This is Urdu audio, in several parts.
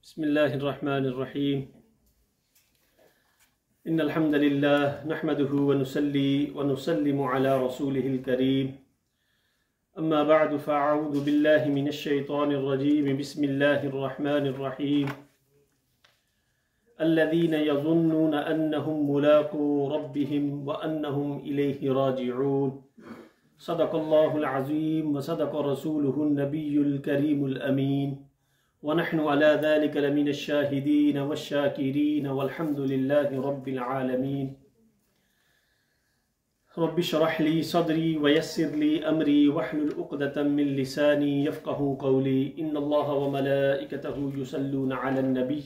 بسم الله الرحمن الرحيم إن الحمد لله نحمده ونصلي ونسلم على رسوله الكريم أما بعد فأعوذ بالله من الشيطان الرجيم بسم الله الرحمن الرحيم الذين يظنون أنهم ملاقو ربهم وأنهم إليه راجعون صدق الله العظيم وصدق رسوله النبي الكريم الأمين ونحن على ذلك لمن الشاهدين والشاكرين والحمد لله رب العالمين رب اشرح لي صدري ويسر لي أمري واحلل عقدة من لساني يفقهوا قولي إن الله وملائكته يصلون على النبي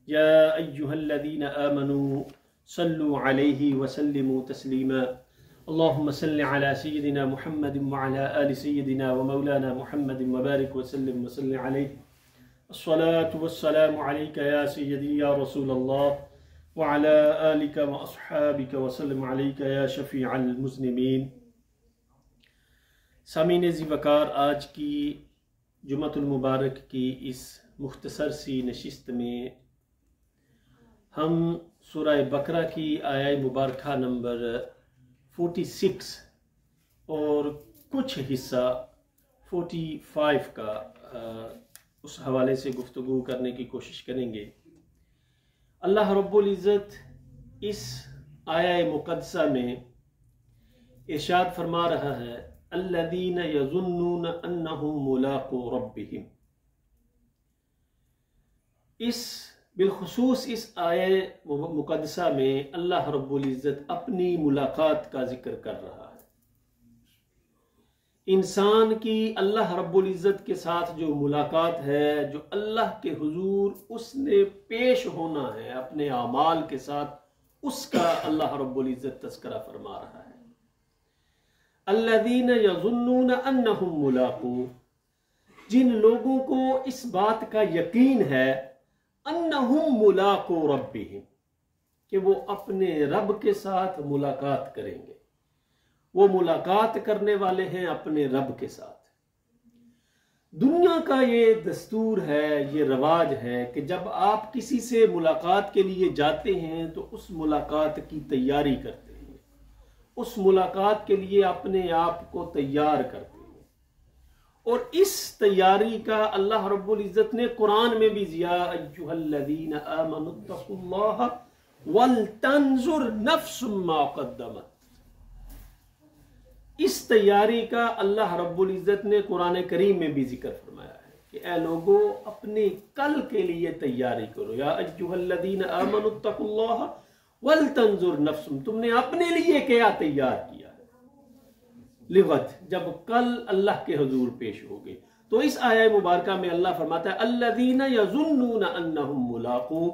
يا أيها الذين آمنوا صلوا عليه وسلموا تسليما اللهم صل على سيدنا محمد وعلى آل سيدنا ومولانا محمد وبارك وسلم وصل عليه الصلاة والسلام عليك يا سيدي يا رسول الله وعلى آلك وأصحابك وسلم عليك يا شفيع المذنبين. سامعین ذی وقار، آج کی جمعۃ المبارک کی اس مختصر سی نشست میں ہم سورہ بقرہ کی آیہ مبارکہ نمبر 46 اور کچھ حصہ 45 کا اس حوالے سے گفتگو کرنے کی کوشش کریں گے. اللہ رب العزت اس آیہ مقدسہ میں ارشاد فرما رہا ہے الذین یظنون انہم ملاقو ربہم. بالخصوص اس آیہ مقدسہ میں اللہ رب العزت اپنی ملاقات کا ذکر کر رہا ہے. انسان کی اللہ رب العزت کے ساتھ جو ملاقات ہے، جو اللہ کے حضور اس نے پیش ہونا ہے اپنے اعمال کے ساتھ، اس کا اللہ رب العزت تذکرہ فرما رہا ہے. الذین یظنون انہم ملاقو، جن لوگوں کو اس بات کا یقین ہے انہم ملاقو ربہم، کہ وہ اپنے رب کے ساتھ ملاقات کریں گے. وہ ملاقات کرنے والے ہیں اپنے رب کے ساتھ. دنیا کا یہ دستور ہے، یہ رواج ہے کہ جب آپ کسی سے ملاقات کے لیے جاتے ہیں تو اس ملاقات کی تیاری کرتے ہیں، اس ملاقات کے لیے اپنے آپ کو تیار کرتے ہیں. اور اس تیاری کا اللہ رب العزت نے قرآن میں بھی یا ایھا الذین آمنوا اتقوا اللہ ولتنظر نفس ما قدمت، اس تیاری کا اللہ رب العزت نے قرآن کریم میں بھی ذکر فرمایا ہے کہ اے لوگو اپنے کل کے لیے تیاری کرو. یا ایھا الذین آمنوا اتقوا اللہ ولتنظر نفس، تم نے اپنے لیے کیا تیار کیا ہے لغت جب کل اللہ کے حضور پیش ہوگے. تو اس آیہ مبارکہ میں اللہ فرماتا ہے الذین یظنون انہم ملاقو،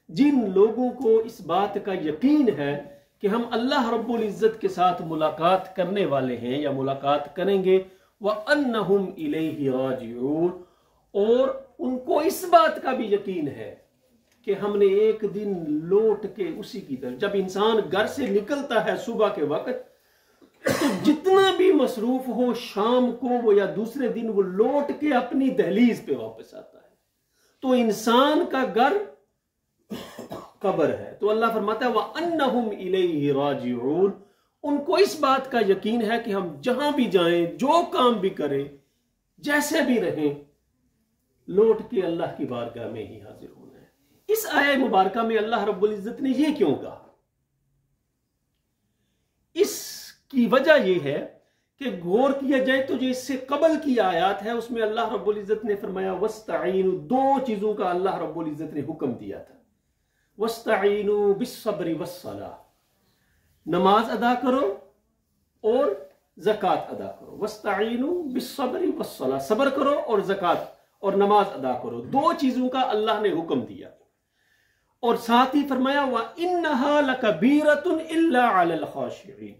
جن لوگوں کو اس بات کا یقین ہے کہ ہم اللہ رب العزت کے ساتھ ملاقات کرنے والے ہیں یا ملاقات کریں گے. وَأَنَّهُمْ إِلَيْهِ رَاجِعُونَ، اور ان کو اس بات کا بھی یقین ہے کہ ہم نے ایک دن لوٹ کے اسی کی طرف، جب انسان گھر سے نکلتا ہے صبح کے وقت تو جتنا بھی مصروف ہو شام کو وہ یا دوسرے دن وہ لوٹ کے اپنی دہلیز پہ واپس آتا ہے. تو انسان کا گھر قبر ہے. تو اللہ فرماتا ہے وَأَنَّهُمْ إِلَيْهِ رَاجِعُونَ، ان کو اس بات کا یقین ہے کہ ہم جہاں بھی جائیں، جو کام بھی کریں، جیسے بھی رہیں، لوٹ کے اللہ کی بارگاہ میں ہی حاضر ہونا ہے. اس آیہ مبارکہ میں اللہ رب العزت نے یہ کیوں کہا؟ اس کی وجہ یہ ہے کہ غور کیا جائے تو جو اس سے قبل کی آیات ہے اس میں اللہ رب العزت نے فرمایا وَاسْتَعِينُوا، دو چیزوں کا اللہ رب العزت نے حکم دیا تھا. وَاسْتَعِينُوا بِالصَّبْرِ وَالصَّلَاةِ، نماز ادا کرو اور زکوٰۃ ادا کرو. وَاسْتَعِينُوا بِالصَّبْرِ وَالصَّلَاةِ، صبر کرو اور زکوٰۃ اور نماز ادا کرو. دو چیزوں کا اللہ نے حکم دیا اور ساتھ ہی فرمایا وَإِنَّهَا لَكَبِيرَةٌ إِلَّا عَلَى الْخَاشِعِينَ،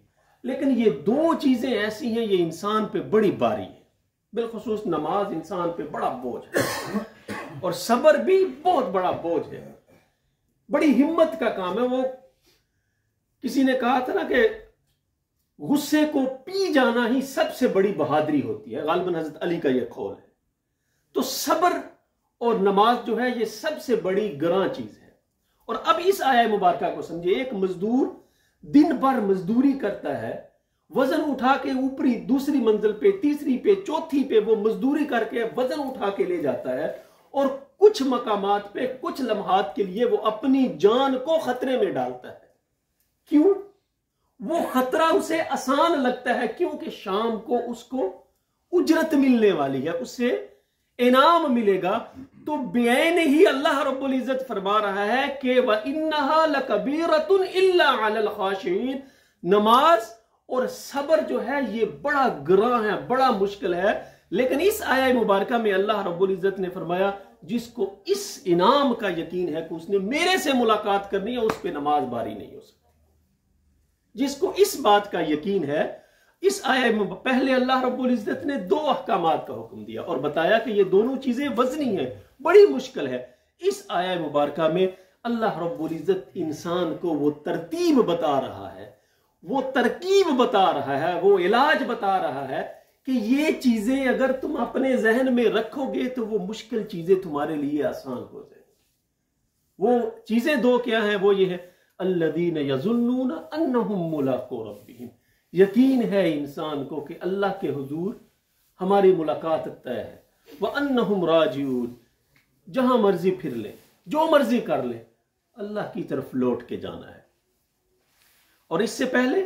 لیکن یہ دو چیزیں ایسی ہیں یہ انسان پہ بڑی باری ہے. بالخصوص نماز انسان پہ بڑا بوجھ ہے اور صبر بھی بہت بڑا بوجھ ہے، بڑی ہمت کا کام ہے. وہ کسی نے کہا تھا نا کہ غصے کو پی جانا ہی سب سے بڑی بہادری ہوتی ہے. غالباً حضرت علی کا یہ قول ہے. تو صبر اور نماز جو ہے یہ سب سے بڑی گراں چیز ہے۔ اور اب اس آیہ مبارکہ کو سمجھے، ایک مزدور دن بھر مزدوری کرتا ہے، وزن اٹھا کے اوپری دوسری منزل پہ، تیسری پہ، چوتھی پہ وہ مزدوری کر کے وزن اٹھا کے لے جاتا ہے، اور کچھ مقامات پہ کچھ لمحات کے لیے وہ اپنی جان کو خطرے میں ڈالتا ہے۔ کیوں؟ وہ خطرہ اسے آسان لگتا ہے، کیونکہ شام کو اس کو اجرت ملنے والی ہے، اسے انعام ملے گا۔ تو بعین ہی اللہ رب العزت فرما رہا ہے کہ وَإِنَّهَا لَكَبِيرَةٌ إِلَّا عَلَى الْخَاشِعِينَ، نماز اور صبر جو ہے یہ بڑا گراں ہے، بڑا مشکل ہے، لیکن اس آیہ مبارکہ میں اللہ رب العزت نے فرمایا جس کو اس انعام کا یقین ہے کہ اس نے میرے سے ملاقات کرنی ہے، اس پہ نماز باری نہیں ہو سکتی۔ جس کو اس بات کا یقین ہے، اس آیہ میں پہلے اللہ رب العزت نے دو احکامات کا حکم دیا اور بتایا کہ یہ دونوں چیزیں وزنی ہیں، بڑی مشکل ہے۔ اس آیہ مبارکہ میں اللہ رب العزت انسان کو وہ ترتیب بتا رہا ہے، وہ ترکیب بتا رہا ہے، وہ علاج بتا رہا ہے کہ یہ چیزیں اگر تم اپنے ذہن میں رکھو گے تو وہ مشکل چیزیں تمہارے لیے آسان ہو جائیں گی۔ وہ چیزیں دو کیا ہیں؟ وہ یہ ہے الذین یظنون انہم ملاقو ربہم، یقین ہے انسان کو کہ اللہ کے حضور ہماری ملاقات طے ہے، وانہم راجعون، جہاں مرضی پھر لے، جو مرضی کر لے، اللہ کی طرف لوٹ کے جانا ہے۔ اور اس سے پہلے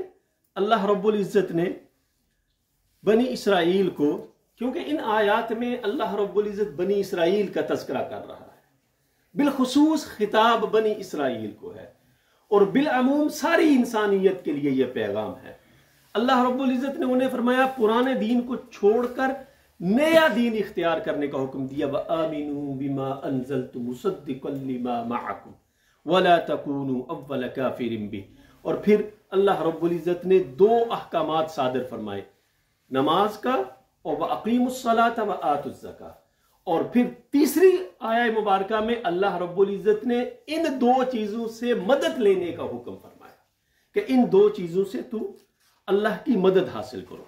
اللہ رب العزت نے بنی اسرائیل کو، کیونکہ ان آیات میں اللہ رب العزت بنی اسرائیل کا تذکرہ کر رہا ہے، بالخصوص خطاب بنی اسرائیل کو ہے، اور بالعموم ساری انسانیت کے لیے یہ پیغام ہے۔ اللہ رب العزت نے انہیں فرمایا پرانے دین کو چھوڑ کر نیا دین اختیار کرنے کا حکم دیا، وَآمِنُوا بِمَا أَنزَلْتُ مُصَدِّقًا لِمَا مَعَكُمْ وَلَا تَكُونُوا أَوَّلَ كَافِرٍ بِهِ۔ اور پھر اللہ رب العزت نے دو احکامات صادر فرمائے، نماز کا اور وَأَقِيمُوا الصَّلَاةَ وَآتُوا الزَّكَاةَ، اور پھر تیسری آیہ مبارکہ میں اللہ رب العزت نے ان دو چیزوں سے مدد لینے کا حکم فرمایا کہ ان دو چیزوں سے تو اللہ کی مدد حاصل کرو۔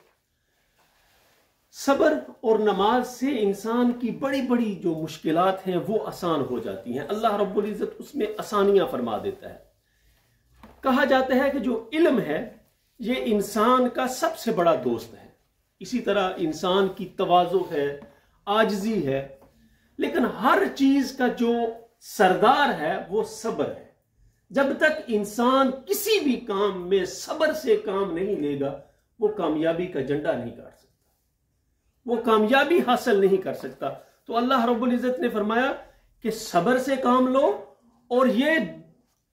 صبر اور نماز سے انسان کی بڑی بڑی جو مشکلات ہیں وہ آسان ہو جاتی ہیں، اللہ رب العزت اس میں آسانیاں فرما دیتا ہے۔ کہا جاتا ہے کہ جو علم ہے یہ انسان کا سب سے بڑا دوست ہے، اسی طرح انسان کی تواضع ہے، عاجزی ہے، لیکن ہر چیز کا جو سردار ہے وہ صبر ہے۔ جب تک انسان کسی بھی کام میں صبر سے کام نہیں لے گا وہ کامیابی کا جھنڈا نہیں گاڑ سکتا، وہ کامیابی حاصل نہیں کر سکتا۔ تو اللہ رب العزت نے فرمایا کہ صبر سے کام لو، اور یہ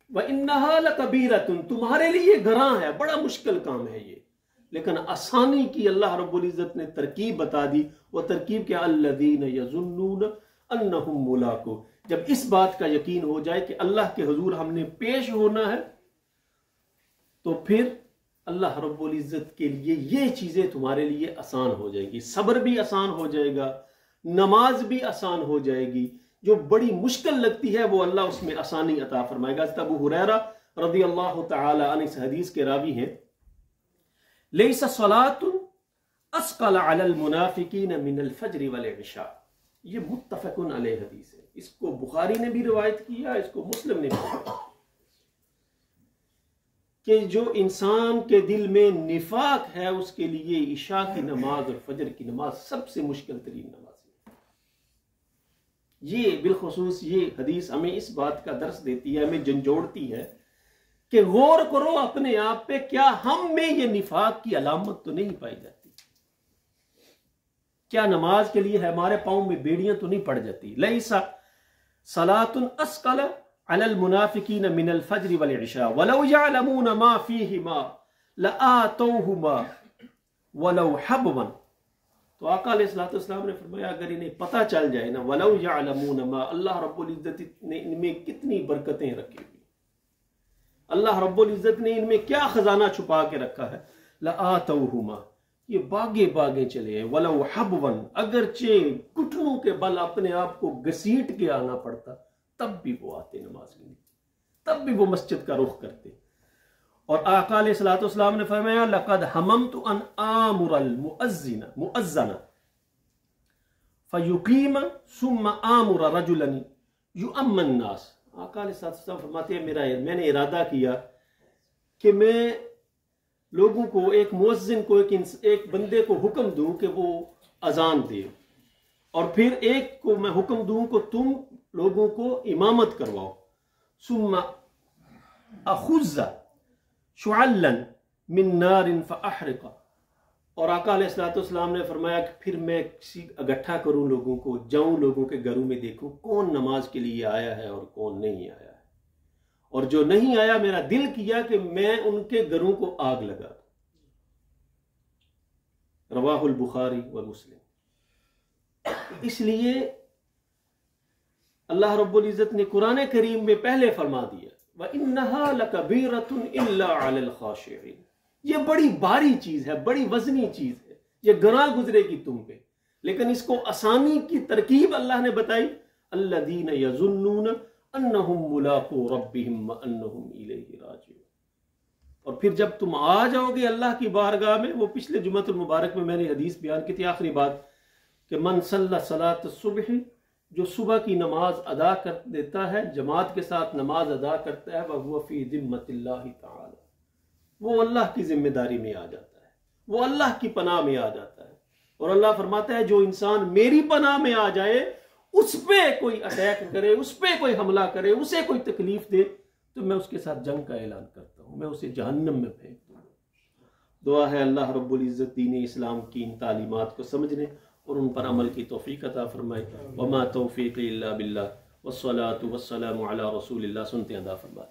وَإِنَّهَا لَكَبِيرَةٌ، تمہارے لیے گراں ہے، بڑا مشکل کام ہے یہ، لیکن آسانی کی اللہ رب العزت نے ترکیب بتا دی۔ وہ ترکیب کیا؟ الَّذِينَ يَظُنُّونَ أَنَّهُمْ مُلَاقُوهُ، جب اس بات کا یقین ہو جائے کہ اللہ کے حضور ہم نے پیش ہونا ہے، تو پھر اللہ رب العزت کے لیے یہ چیزیں تمہارے لیے آسان ہو جائیں گی، صبر بھی آسان ہو جائے گا، نماز بھی آسان ہو جائے گی، جو بڑی مشکل لگتی ہے وہ اللہ اس میں آسانی عطا فرمائے گا۔ ابو ہریرہ رضی اللہ تعالی عنہ اس حدیث کے راوی ہیں، لیس صلاة اسقل علی المنافقین من الفجر والعشاء، یہ متفق علیہ حدیث ہے، اس کو بخاری نے بھی روایت کیا، اس کو مسلم نے بھی روایت کیا، کہ جو انسان کے دل میں نفاق ہے اس کے لیے عشاء کی نماز اور فجر کی نماز سب سے مشکل ترین نماز ہے۔ یہ بالخصوص یہ حدیث ہمیں اس بات کا درس دیتی ہے، ہمیں جھنجھوڑتی ہے کہ غور کرو اپنے آپ پہ، کیا ہم میں یہ نفاق کی علامت تو نہیں پائی جاتی؟ کیا نماز کے لیے ہمارے پاؤں میں بیڑیاں تو نہیں پڑ جاتی؟ لیسا صلاۃ اسقل علی المنافقین من الفجر والعشاء ولو یعلمون ما فیہما لآتوہما ولو حبوا۔ تو آقا علیہ السلام نے فرمایا اگر انہیں پتہ چل جائے نا، ولو یعلمون ما، اللہ رب العزت نے ان میں کتنی برکتیں رکھی ہوئی، اللہ رب العزت نے ان میں کیا خزانہ چھپا کے رکھا ہے، لآتوہما، یہ باغے باغے چلے ہیں، ولو حبوا، اگرچہ گھٹنوں کے بل اپنے آپ کو گھسیٹ کے آنا پڑتا تب بھی وہ آتے نماز کے لیے، تب بھی وہ مسجد کا رخ کرتے۔ اور آقا علیہ السلام نے فرمایا لقد ہممت ان آمر المؤذن فیقیم ثم آمر رجلا یؤم الناس. آقا علیہ السلام فرماتے ہیں میں نے ارادہ کیا کہ میں لوگوں کو، ایک مؤذن کو، ایک بندے کو حکم دوں کہ وہ اذان دے، اور پھر ایک کو میں حکم دوں کہ تم لوگوں کو امامت کرواؤ. ثم اخذ شعلا من نار فاحرق. اور آقا علیہ السلام نے فرمایا کہ پھر میں اکٹھا کروں لوگوں کو، جاؤں لوگوں کے گھروں میں دیکھوں کون نماز کے لیے آیا ہے اور کون نہیں آیا ہے، اور جو نہیں آیا میرا دل کیا کہ میں ان کے گھروں کو آگ لگا دوں. رواہ البخاری و مسلم. اس لیے اللہ رب العزت نے قرآن کریم میں پہلے فرما دیا وَإِنَّهَا لَكَبِيرَةٌ إِلَّا عَلَى الْخَاشِعِينَ. یہ بڑی بھاری چیز ہے، بڑی وزنی چیز ہے، یہ گراں گزرے گی تم پہ، لیکن اس کو آسانی کی ترکیب اللہ نے بتائی. الَّذِينَ يَظُنُّونَ أَنَّهُمْ مُلَاقُو رَبِّهِمْ وَأَنَّهُمْ إِلَيْهِ رَاجِعُونَ. اور پھر جب تم آ جاؤ گے اللہ کی بارگاہ میں، وہ پچھلے جمعۃ المبارک میں نے حدیث بیان کی تھی، آخری بات، کہ من صلی صلاۃ الصبح، جو صبح کی نماز ادا کر دیتا ہے، جماعت کے ساتھ نماز ادا کرتا ہے، وَهُوَ فِي ذِمَّةِ اللَّهِ تَعَالَى، وہ اللہ کی ذمہ داری میں آ جاتا ہے، وہ اللہ کی پناہ میں آ جاتا ہے. اور اللہ فرماتا ہے جو انسان میری پناہ میں آ جائے، اس پہ کوئی اٹیک کرے، اس پہ کوئی حملہ کرے، اسے کوئی تکلیف دے، تو میں اس کے ساتھ جنگ کا اعلان کرتا ہوں، میں اسے جہنم میں پھینک دوں گا. دعا ہے اللہ رب العزت دین اسلام کی ان تعلیمات کو سمجھنے اور ان پر عمل کی توفیق عطا فرمائے. وما توفیق الا باللہ والصلاة والسلام علی رسول اللہ. سنتے ہیں ادا فرمائے.